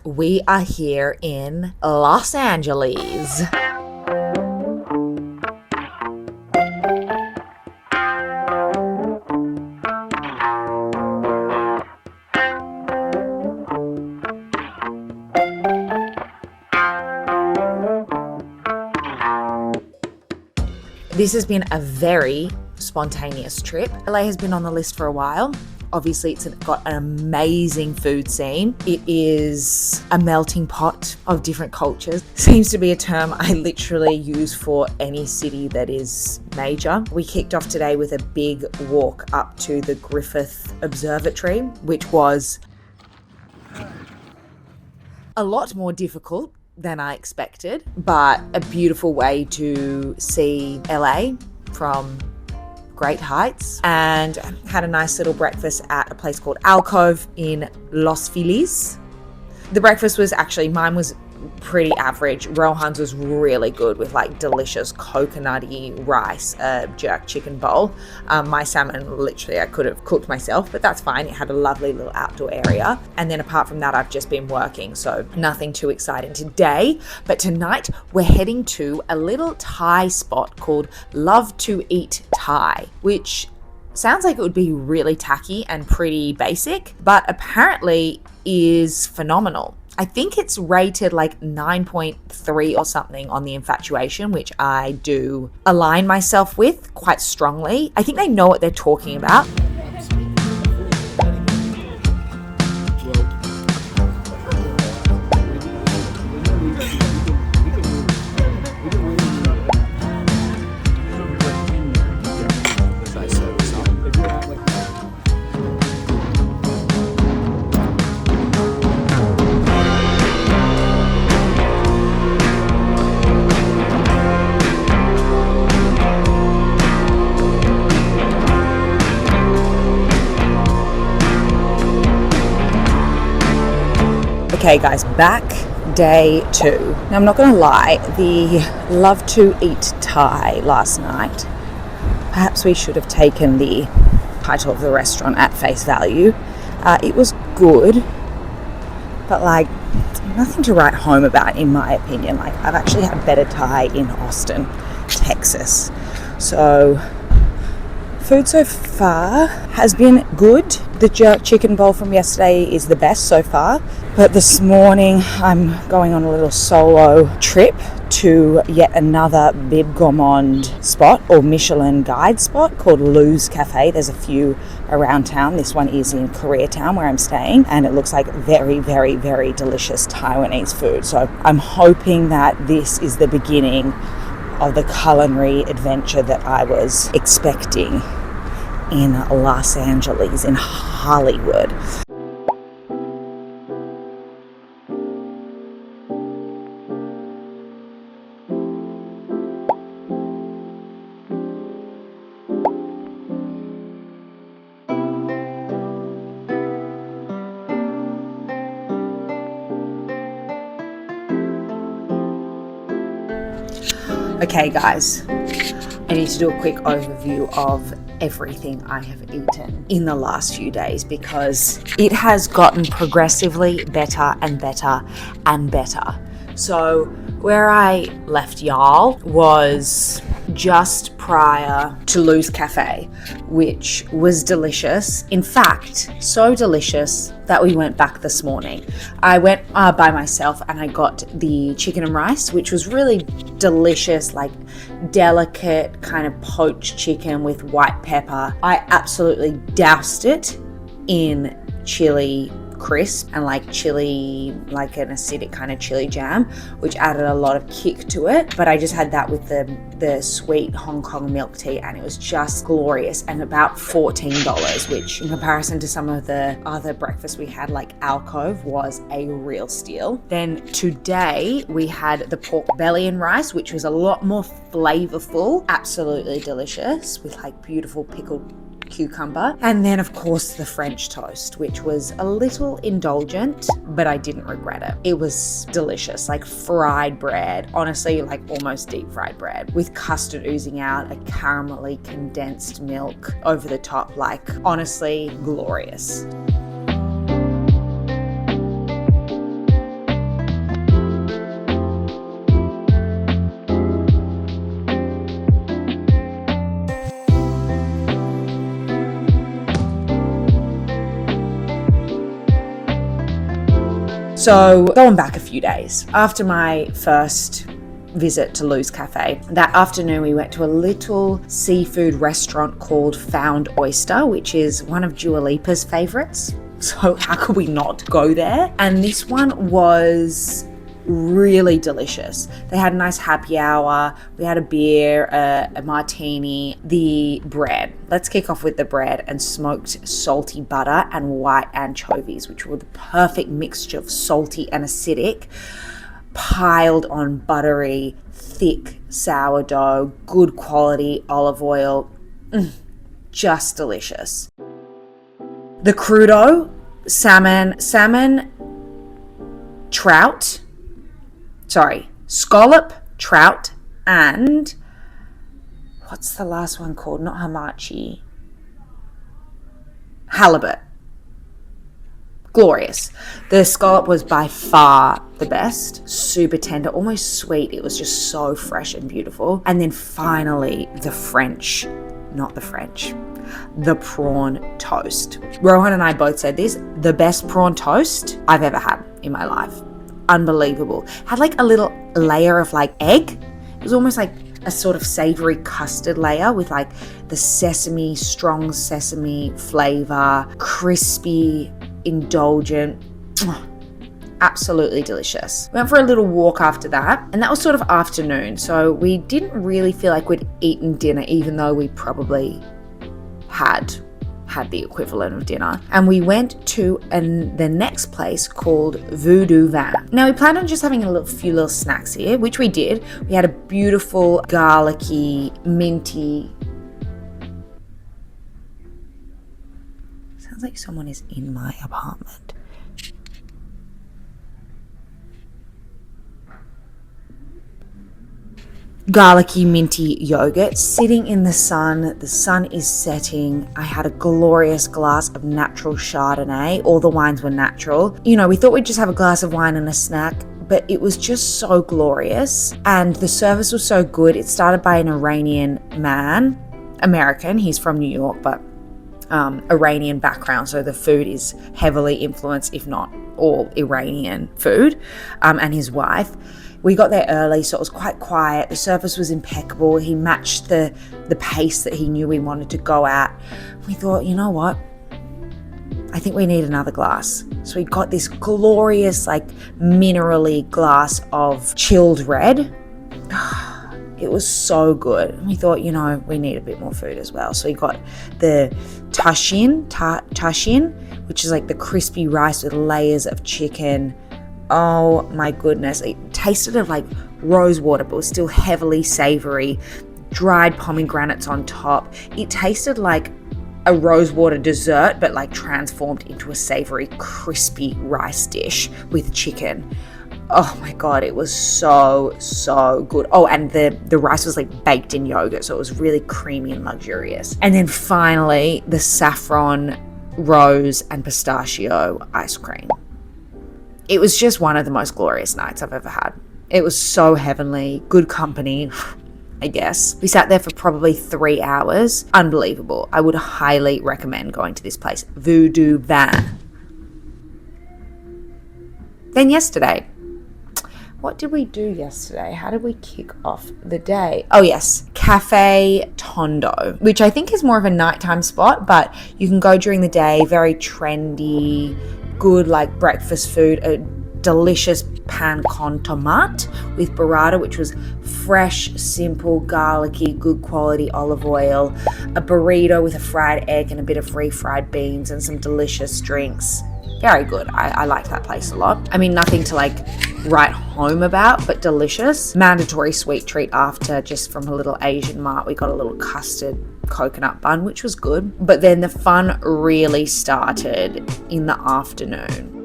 We are here in Los Angeles. This has been a very spontaneous trip. LA has been on the list for a while. Obviously, it's got an amazing food scene. It is a melting pot of different cultures. Seems to be a term I literally use for any city that is major. We kicked off today with a big walk up to the Griffith Observatory, which was a lot more difficult than I expected, but a beautiful way to see LA from great heights, and had a nice little breakfast at a place called Alcove in Los Feliz. The breakfast was mine was pretty average. Rohan's was really good with like delicious coconutty rice, jerk chicken bowl. My salmon, literally I could have cooked myself, but that's fine. It had a lovely little outdoor area. And then apart from that, I've just been working, so nothing too exciting today. But tonight we're heading to a little Thai spot called Love to Eat Thai, which sounds like it would be really tacky and pretty basic, but apparently is phenomenal. I think it's rated like 9.3 or something on the Infatuation, which I do align myself with quite strongly. I think they know what they're talking about. Okay guys, back day 2. Now I'm not going to lie, the Love to Eat Thai last night, perhaps we should have taken the title of the restaurant at face value. It was good, but like nothing to write home about in my opinion. Like I've actually had better Thai in Austin, Texas. So food so far has been good. The jerk chicken bowl from yesterday is the best so far. But this morning I'm going on a little solo trip to yet another Bib Gourmand spot or Michelin guide spot called Lou's Café. There's a few around town. This one is in Koreatown where I'm staying, and it looks like very, very, very delicious Taiwanese food. So I'm hoping that this is the beginning of the culinary adventure that I was expecting in Los Angeles, in Hollywood. Okay guys, I need to do a quick overview of everything I have eaten in the last few days because it has gotten progressively better and better and better. So where I left y'all was just prior to Lou's Café, which was delicious. In fact, so delicious that we went back this morning. I went by myself and I got the chicken and rice, which was really delicious, like delicate kind of poached chicken with white pepper. I absolutely doused it in chili crisp and like chili, like an acidic kind of chili jam, which added a lot of kick to it. But I just had that with the sweet Hong Kong milk tea, and it was just glorious, and about $14, which in comparison to some of the other breakfasts we had like Alcove was a real steal. Then today we had the pork belly and rice, which was a lot more flavorful, absolutely delicious, with like beautiful pickled cucumber. And then of course the French toast, which was a little indulgent, but I didn't regret it. It was delicious, like fried bread, honestly, like almost deep fried bread with custard oozing out, a caramelly condensed milk over the top, like honestly glorious. So going back a few days, after my first visit to Lou's Cafe, that afternoon we went to a little seafood restaurant called Found Oyster, which is one of Dua Lipa's favorites. So how could we not go there? And this one was really delicious. They had a nice happy hour. We had a beer, a martini, the bread. Let's kick off with the bread and smoked salty butter and white anchovies, which were the perfect mixture of salty and acidic, piled on buttery, thick sourdough, good quality olive oil. Just delicious. The crudo, salmon, scallop, trout, and what's the last one called? Not hamachi. Halibut. Glorious. The scallop was by far the best. Super tender, almost sweet. It was just so fresh and beautiful. And then finally, the prawn toast. Rohan and I both said this, the best prawn toast I've ever had in my life. Unbelievable. Had like a little layer of like egg. It was almost like a sort of savory custard layer with like the strong sesame flavor, crispy, indulgent. Absolutely delicious. We went for a little walk after that, and that was sort of afternoon, so we didn't really feel like we'd eaten dinner, even though we probably had the equivalent of dinner. And we went to the next place called Voodoo Van. Now we planned on just having a few little snacks here, which we did. We had a beautiful garlicky, minty. Sounds like someone is in my apartment. Garlicky, minty yogurt, sitting in the sun. The sun is setting. I had a glorious glass of natural Chardonnay. All the wines were natural. You know, we thought we'd just have a glass of wine and a snack, but it was just so glorious. And the service was so good. It started by an Iranian man, American. He's from New York, but Iranian background. So the food is heavily influenced, if not all Iranian food, and his wife. We got there early, so it was quite quiet. The service was impeccable. He matched the pace that he knew we wanted to go at. We thought, you know what? I think we need another glass. So we got this glorious, like, minerally glass of chilled red. It was so good. And we thought, you know, we need a bit more food as well. So we got the tashin, which is like the crispy rice with layers of chicken. Oh my goodness. It tasted of like rose water, but was still heavily savory. Dried pomegranates on top. It tasted like a rose water dessert, but like transformed into a savory, crispy rice dish with chicken. Oh my God, it was so good. Oh, and the rice was like baked in yogurt, so it was really creamy and luxurious. And then finally, the saffron, rose, and pistachio ice cream. It was just one of the most glorious nights I've ever had. It was so heavenly, good company, I guess. We sat there for probably 3 hours. Unbelievable. I would highly recommend going to this place, Voodoo Van. Then yesterday, what did we do yesterday? How did we kick off the day? Oh yes, Café Tondo, which I think is more of a nighttime spot, but you can go during the day. Very trendy, good like breakfast food, a delicious pan con tomate with burrata, which was fresh, simple, garlicky, good quality olive oil, a burrito with a fried egg and a bit of refried beans and some delicious drinks. Very good. I like that place a lot. I mean, nothing to like write home about, but delicious. Mandatory sweet treat after, just from a little Asian mart. We got a little custard coconut bun, which was good. But then the fun really started in the afternoon.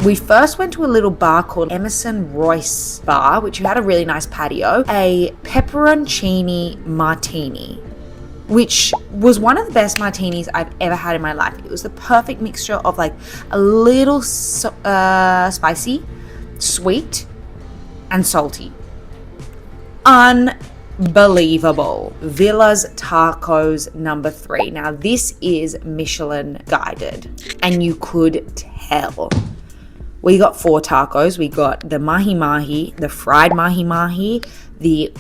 We first went to a little bar called Emerson Royce Bar, which had a really nice patio. A pepperoncini martini which was one of the best martinis I've ever had in my life. It was the perfect mixture of like a little spicy, sweet, and salty. Unbelievable. Villa's Tacos number 3. Now this is Michelin guided, and you could tell. We got 4 tacos. We got the mahi mahi, the fried mahi mahi, the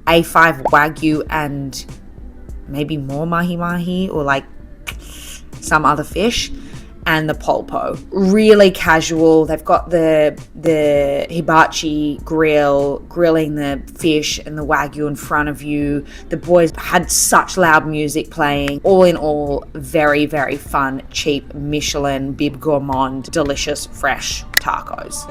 A5 Wagyu, and maybe more mahi mahi, or like some other fish, and the polpo. Really casual. They've got the hibachi grill, grilling the fish and the Wagyu in front of you. The boys had such loud music playing. All in all, very, very fun, cheap, Michelin, bib gourmand, delicious, fresh tacos.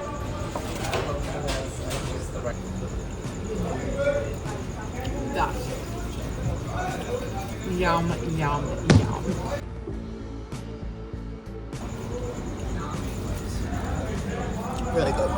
Yum, yum, yum. Really good.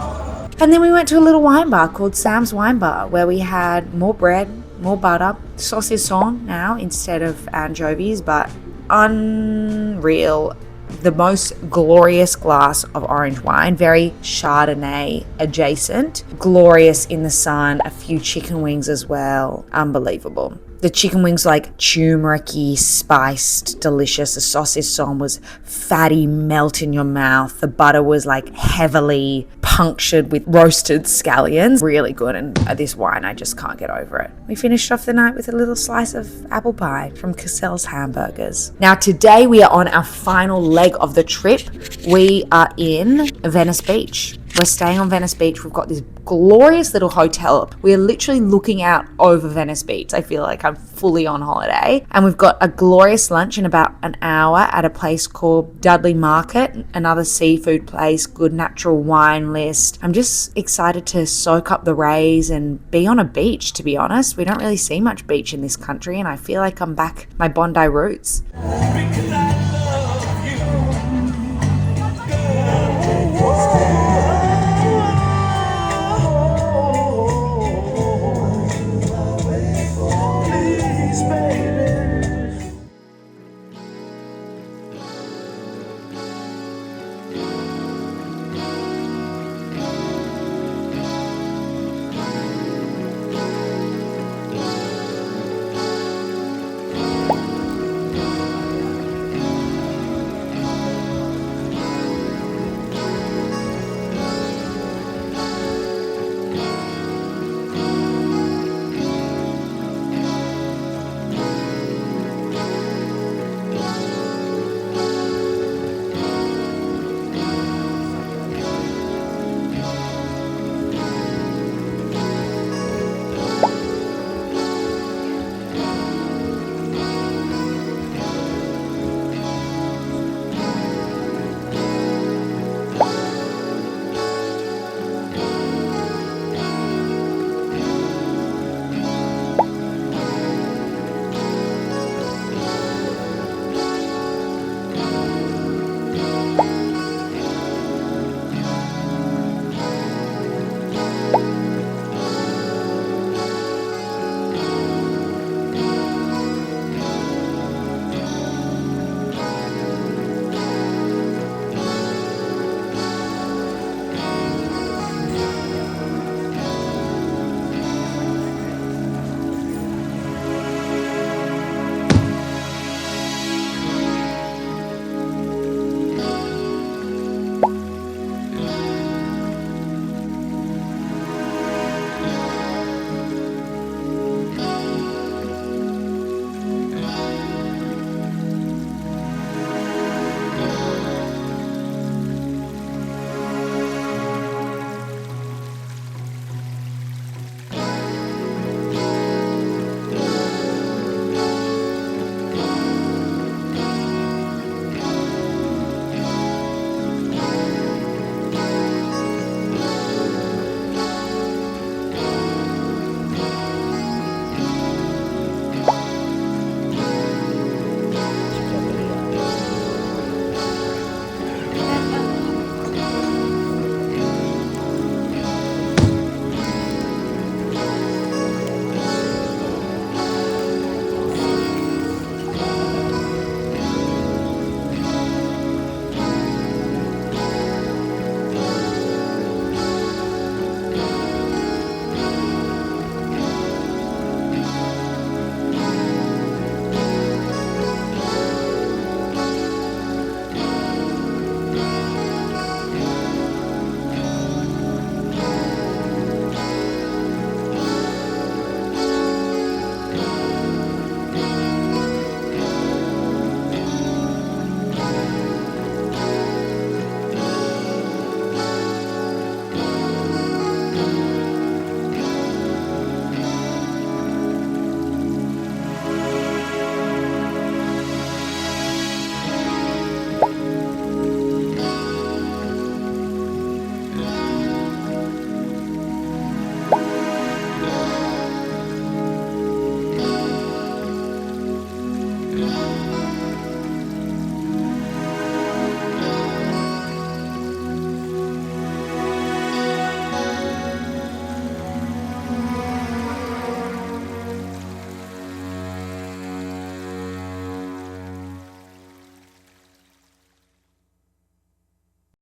And then we went to a little wine bar called Sam's Wine Bar, where we had more bread, more butter, saucisson now instead of anchovies, but unreal. The most glorious glass of orange wine, very Chardonnay adjacent, glorious in the sun, a few chicken wings as well, unbelievable. The chicken wings like turmeric-y, spiced, delicious. The saucisson was fatty, melt in your mouth. The butter was like heavily punctured with roasted scallions. Really good, and this wine, I just can't get over it. We finished off the night with a little slice of apple pie from Cassell's Hamburgers. Now today we are on our final leg of the trip. We are in Venice Beach. We're staying on Venice Beach. We've got this glorious little hotel. We're literally looking out over Venice Beach. I feel like I'm fully on holiday. And we've got a glorious lunch in about an hour at a place called Dudley Market, another seafood place, good natural wine list. I'm just excited to soak up the rays and be on a beach, to be honest. We don't really see much beach in this country, and I feel like I'm back my Bondi roots.